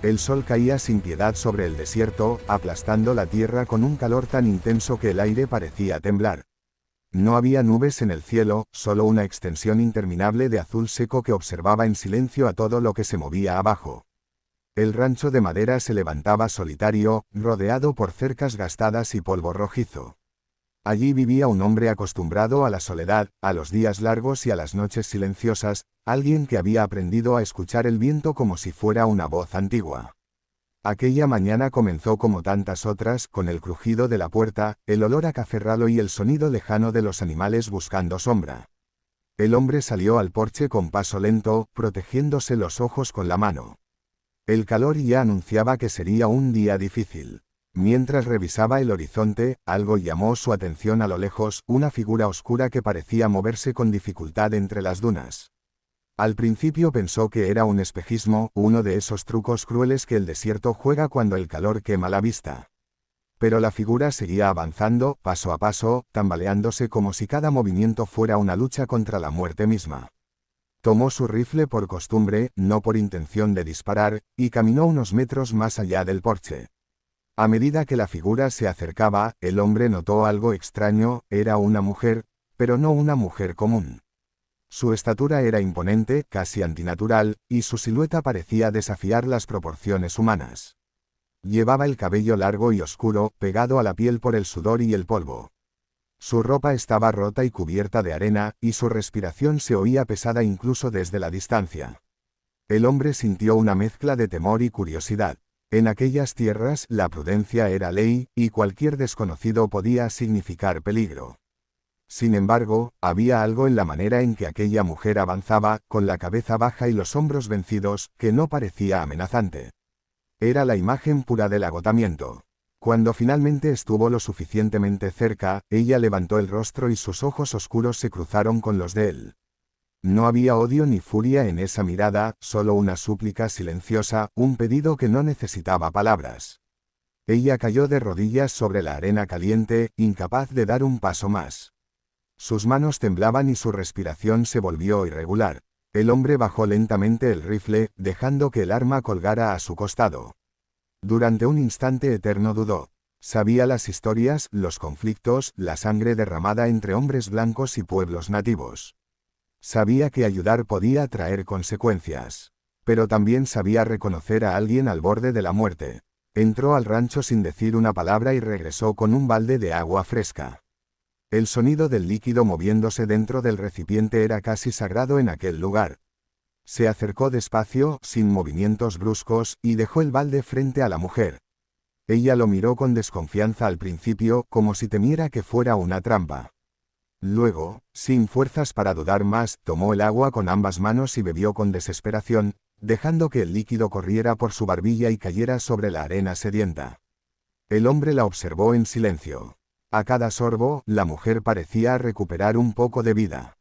El sol caía sin piedad sobre el desierto, aplastando la tierra con un calor tan intenso que el aire parecía temblar. No había nubes en el cielo, solo una extensión interminable de azul seco que observaba en silencio a todo lo que se movía abajo. El rancho de madera se levantaba solitario, rodeado por cercas gastadas y polvo rojizo. Allí vivía un hombre acostumbrado a la soledad, a los días largos y a las noches silenciosas, alguien que había aprendido a escuchar el viento como si fuera una voz antigua. Aquella mañana comenzó como tantas otras, con el crujido de la puerta, el olor a café ralo y el sonido lejano de los animales buscando sombra. El hombre salió al porche con paso lento, protegiéndose los ojos con la mano. El calor ya anunciaba que sería un día difícil. Mientras revisaba el horizonte, algo llamó su atención a lo lejos, una figura oscura que parecía moverse con dificultad entre las dunas. Al principio pensó que era un espejismo, uno de esos trucos crueles que el desierto juega cuando el calor quema la vista. Pero la figura seguía avanzando, paso a paso, tambaleándose como si cada movimiento fuera una lucha contra la muerte misma. Tomó su rifle por costumbre, no por intención de disparar, y caminó unos metros más allá del porche. A medida que la figura se acercaba, el hombre notó algo extraño, era una mujer, pero no una mujer común. Su estatura era imponente, casi antinatural, y su silueta parecía desafiar las proporciones humanas. Llevaba el cabello largo y oscuro, pegado a la piel por el sudor y el polvo. Su ropa estaba rota y cubierta de arena, y su respiración se oía pesada incluso desde la distancia. El hombre sintió una mezcla de temor y curiosidad. En aquellas tierras, la prudencia era ley, y cualquier desconocido podía significar peligro. Sin embargo, había algo en la manera en que aquella mujer avanzaba, con la cabeza baja y los hombros vencidos, que no parecía amenazante. Era la imagen pura del agotamiento. Cuando finalmente estuvo lo suficientemente cerca, ella levantó el rostro y sus ojos oscuros se cruzaron con los de él. No había odio ni furia en esa mirada, solo una súplica silenciosa, un pedido que no necesitaba palabras. Ella cayó de rodillas sobre la arena caliente, incapaz de dar un paso más. Sus manos temblaban y su respiración se volvió irregular. El hombre bajó lentamente el rifle, dejando que el arma colgara a su costado. Durante un instante eterno dudó. Sabía las historias, los conflictos, la sangre derramada entre hombres blancos y pueblos nativos. Sabía que ayudar podía traer consecuencias. Pero también sabía reconocer a alguien al borde de la muerte. Entró al rancho sin decir una palabra y regresó con un balde de agua fresca. El sonido del líquido moviéndose dentro del recipiente era casi sagrado en aquel lugar. Se acercó despacio, sin movimientos bruscos, y dejó el balde frente a la mujer. Ella lo miró con desconfianza al principio, como si temiera que fuera una trampa. Luego, sin fuerzas para dudar más, tomó el agua con ambas manos y bebió con desesperación, dejando que el líquido corriera por su barbilla y cayera sobre la arena sedienta. El hombre la observó en silencio. A cada sorbo, la mujer parecía recuperar un poco de vida.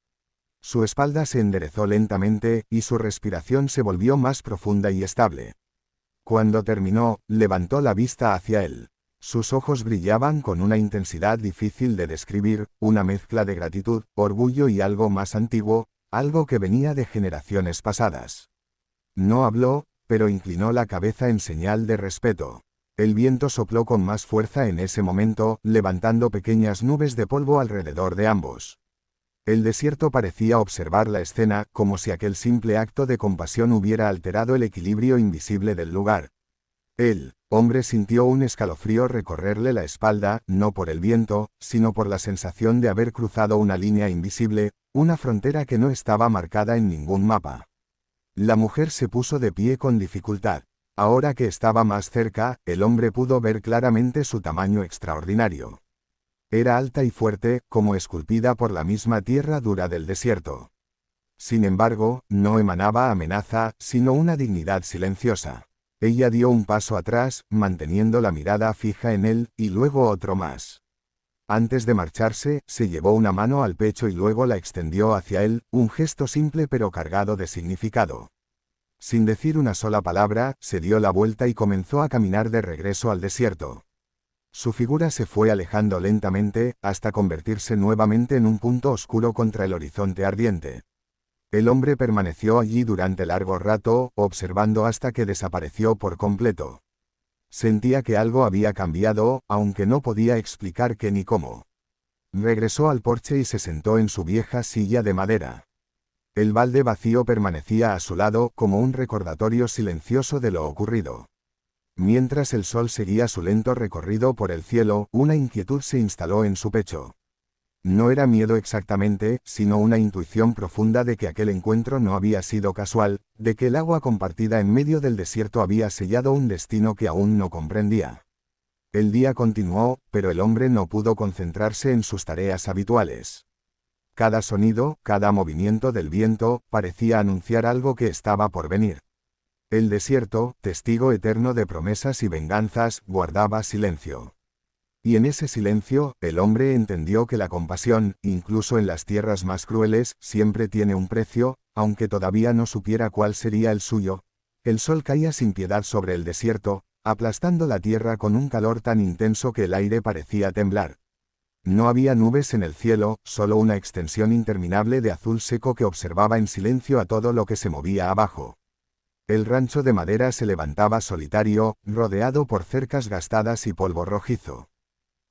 Su espalda se enderezó lentamente, y su respiración se volvió más profunda y estable. Cuando terminó, levantó la vista hacia él. Sus ojos brillaban con una intensidad difícil de describir, una mezcla de gratitud, orgullo y algo más antiguo, algo que venía de generaciones pasadas. No habló, pero inclinó la cabeza en señal de respeto. El viento sopló con más fuerza en ese momento, levantando pequeñas nubes de polvo alrededor de ambos. El desierto parecía observar la escena, como si aquel simple acto de compasión hubiera alterado el equilibrio invisible del lugar. El hombre sintió un escalofrío recorrerle la espalda, no por el viento, sino por la sensación de haber cruzado una línea invisible, una frontera que no estaba marcada en ningún mapa. La mujer se puso de pie con dificultad. Ahora que estaba más cerca, el hombre pudo ver claramente su tamaño extraordinario. Era alta y fuerte, como esculpida por la misma tierra dura del desierto. Sin embargo, no emanaba amenaza, sino una dignidad silenciosa. Ella dio un paso atrás, manteniendo la mirada fija en él, y luego otro más. Antes de marcharse, se llevó una mano al pecho y luego la extendió hacia él, un gesto simple pero cargado de significado. Sin decir una sola palabra, se dio la vuelta y comenzó a caminar de regreso al desierto. Su figura se fue alejando lentamente, hasta convertirse nuevamente en un punto oscuro contra el horizonte ardiente. El hombre permaneció allí durante largo rato, observando hasta que desapareció por completo. Sentía que algo había cambiado, aunque no podía explicar qué ni cómo. Regresó al porche y se sentó en su vieja silla de madera. El balde vacío permanecía a su lado como un recordatorio silencioso de lo ocurrido. Mientras el sol seguía su lento recorrido por el cielo, una inquietud se instaló en su pecho. No era miedo exactamente, sino una intuición profunda de que aquel encuentro no había sido casual, de que el agua compartida en medio del desierto había sellado un destino que aún no comprendía. El día continuó, pero el hombre no pudo concentrarse en sus tareas habituales. Cada sonido, cada movimiento del viento, parecía anunciar algo que estaba por venir. El desierto, testigo eterno de promesas y venganzas, guardaba silencio. Y en ese silencio, el hombre entendió que la compasión, incluso en las tierras más crueles, siempre tiene un precio, aunque todavía no supiera cuál sería el suyo. El sol caía sin piedad sobre el desierto, aplastando la tierra con un calor tan intenso que el aire parecía temblar. No había nubes en el cielo, solo una extensión interminable de azul seco que observaba en silencio a todo lo que se movía abajo. El rancho de madera se levantaba solitario, rodeado por cercas gastadas y polvo rojizo.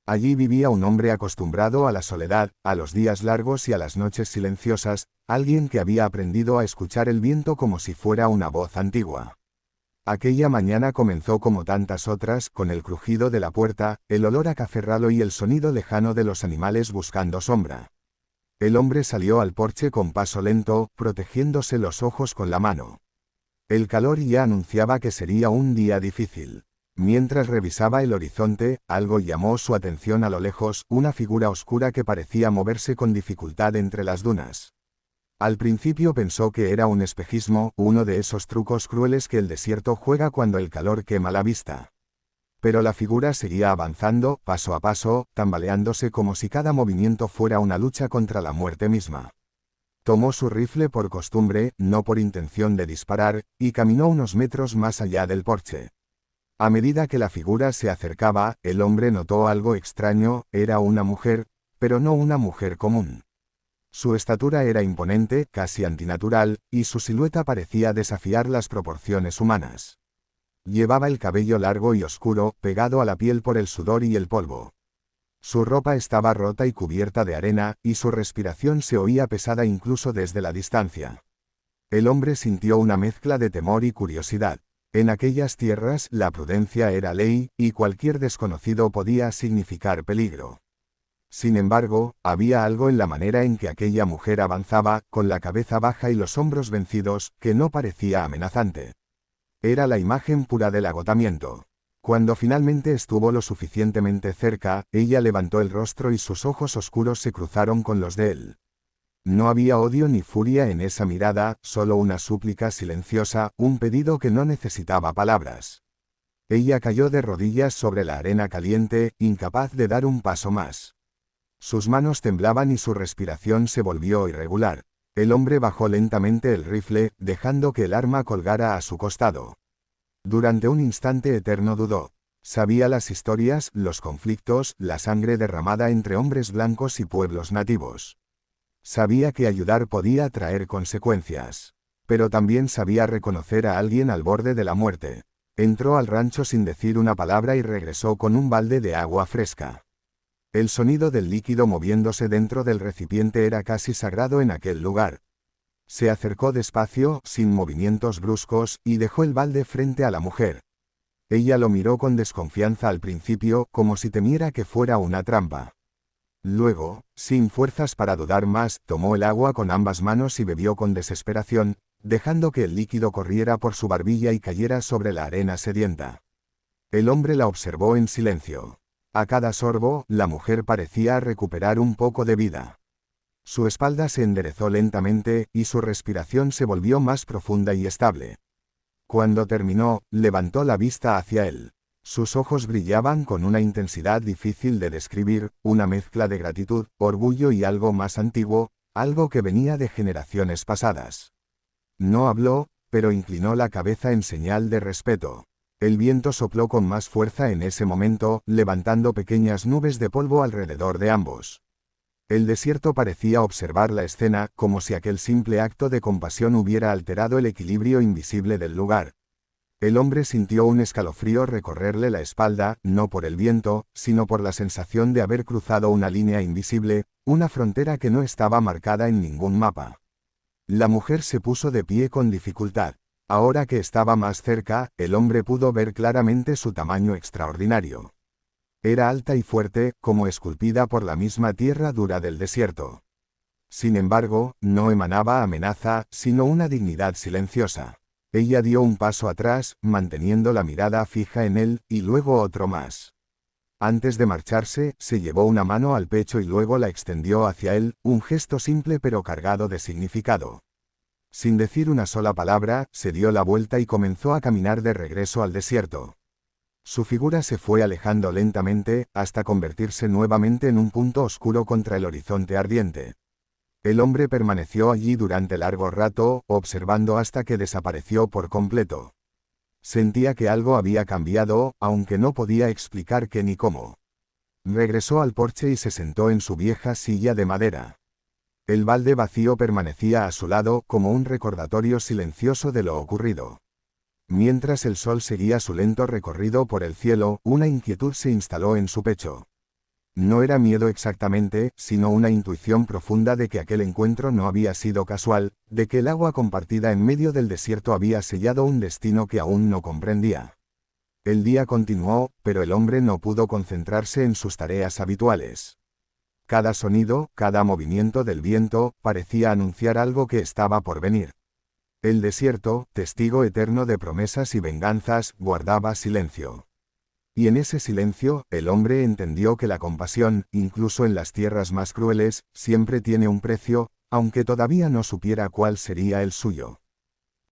Allí vivía un hombre acostumbrado a la soledad, a los días largos y a las noches silenciosas, alguien que había aprendido a escuchar el viento como si fuera una voz antigua. Aquella mañana comenzó como tantas otras, con el crujido de la puerta, el olor a café ralo y el sonido lejano de los animales buscando sombra. El hombre salió al porche con paso lento, protegiéndose los ojos con la mano. El calor ya anunciaba que sería un día difícil. Mientras revisaba el horizonte, algo llamó su atención a lo lejos, una figura oscura que parecía moverse con dificultad entre las dunas. Al principio pensó que era un espejismo, uno de esos trucos crueles que el desierto juega cuando el calor quema la vista. Pero la figura seguía avanzando, paso a paso, tambaleándose como si cada movimiento fuera una lucha contra la muerte misma. Tomó su rifle por costumbre, no por intención de disparar, y caminó unos metros más allá del porche. A medida que la figura se acercaba, el hombre notó algo extraño, era una mujer, pero no una mujer común. Su estatura era imponente, casi antinatural, y su silueta parecía desafiar las proporciones humanas. Llevaba el cabello largo y oscuro, pegado a la piel por el sudor y el polvo. Su ropa estaba rota y cubierta de arena, y su respiración se oía pesada incluso desde la distancia. El hombre sintió una mezcla de temor y curiosidad. En aquellas tierras, la prudencia era ley, y cualquier desconocido podía significar peligro. Sin embargo, había algo en la manera en que aquella mujer avanzaba, con la cabeza baja y los hombros vencidos, que no parecía amenazante. Era la imagen pura del agotamiento. Cuando finalmente estuvo lo suficientemente cerca, ella levantó el rostro y sus ojos oscuros se cruzaron con los de él. No había odio ni furia en esa mirada, solo una súplica silenciosa, un pedido que no necesitaba palabras. Ella cayó de rodillas sobre la arena caliente, incapaz de dar un paso más. Sus manos temblaban y su respiración se volvió irregular. El hombre bajó lentamente el rifle, dejando que el arma colgara a su costado. Durante un instante eterno dudó. Sabía las historias, los conflictos, la sangre derramada entre hombres blancos y pueblos nativos. Sabía que ayudar podía traer consecuencias. Pero también sabía reconocer a alguien al borde de la muerte. Entró al rancho sin decir una palabra y regresó con un balde de agua fresca. El sonido del líquido moviéndose dentro del recipiente era casi sagrado en aquel lugar. Se acercó despacio, sin movimientos bruscos, y dejó el balde frente a la mujer. Ella lo miró con desconfianza al principio, como si temiera que fuera una trampa. Luego, sin fuerzas para dudar más, tomó el agua con ambas manos y bebió con desesperación, dejando que el líquido corriera por su barbilla y cayera sobre la arena sedienta. El hombre la observó en silencio. A cada sorbo, la mujer parecía recuperar un poco de vida. Su espalda se enderezó lentamente, y su respiración se volvió más profunda y estable. Cuando terminó, levantó la vista hacia él. Sus ojos brillaban con una intensidad difícil de describir, una mezcla de gratitud, orgullo y algo más antiguo, algo que venía de generaciones pasadas. No habló, pero inclinó la cabeza en señal de respeto. El viento sopló con más fuerza en ese momento, levantando pequeñas nubes de polvo alrededor de ambos. El desierto parecía observar la escena, como si aquel simple acto de compasión hubiera alterado el equilibrio invisible del lugar. El hombre sintió un escalofrío recorrerle la espalda, no por el viento, sino por la sensación de haber cruzado una línea invisible, una frontera que no estaba marcada en ningún mapa. La mujer se puso de pie con dificultad. Ahora que estaba más cerca, el hombre pudo ver claramente su tamaño extraordinario. Era alta y fuerte, como esculpida por la misma tierra dura del desierto. Sin embargo, no emanaba amenaza, sino una dignidad silenciosa. Ella dio un paso atrás, manteniendo la mirada fija en él, y luego otro más. Antes de marcharse, se llevó una mano al pecho y luego la extendió hacia él, un gesto simple pero cargado de significado. Sin decir una sola palabra, se dio la vuelta y comenzó a caminar de regreso al desierto. Su figura se fue alejando lentamente, hasta convertirse nuevamente en un punto oscuro contra el horizonte ardiente. El hombre permaneció allí durante largo rato, observando hasta que desapareció por completo. Sentía que algo había cambiado, aunque no podía explicar qué ni cómo. Regresó al porche y se sentó en su vieja silla de madera. El balde vacío permanecía a su lado, como un recordatorio silencioso de lo ocurrido. Mientras el sol seguía su lento recorrido por el cielo, una inquietud se instaló en su pecho. No era miedo exactamente, sino una intuición profunda de que aquel encuentro no había sido casual, de que el agua compartida en medio del desierto había sellado un destino que aún no comprendía. El día continuó, pero el hombre no pudo concentrarse en sus tareas habituales. Cada sonido, cada movimiento del viento, parecía anunciar algo que estaba por venir. El desierto, testigo eterno de promesas y venganzas, guardaba silencio. Y en ese silencio, el hombre entendió que la compasión, incluso en las tierras más crueles, siempre tiene un precio, aunque todavía no supiera cuál sería el suyo.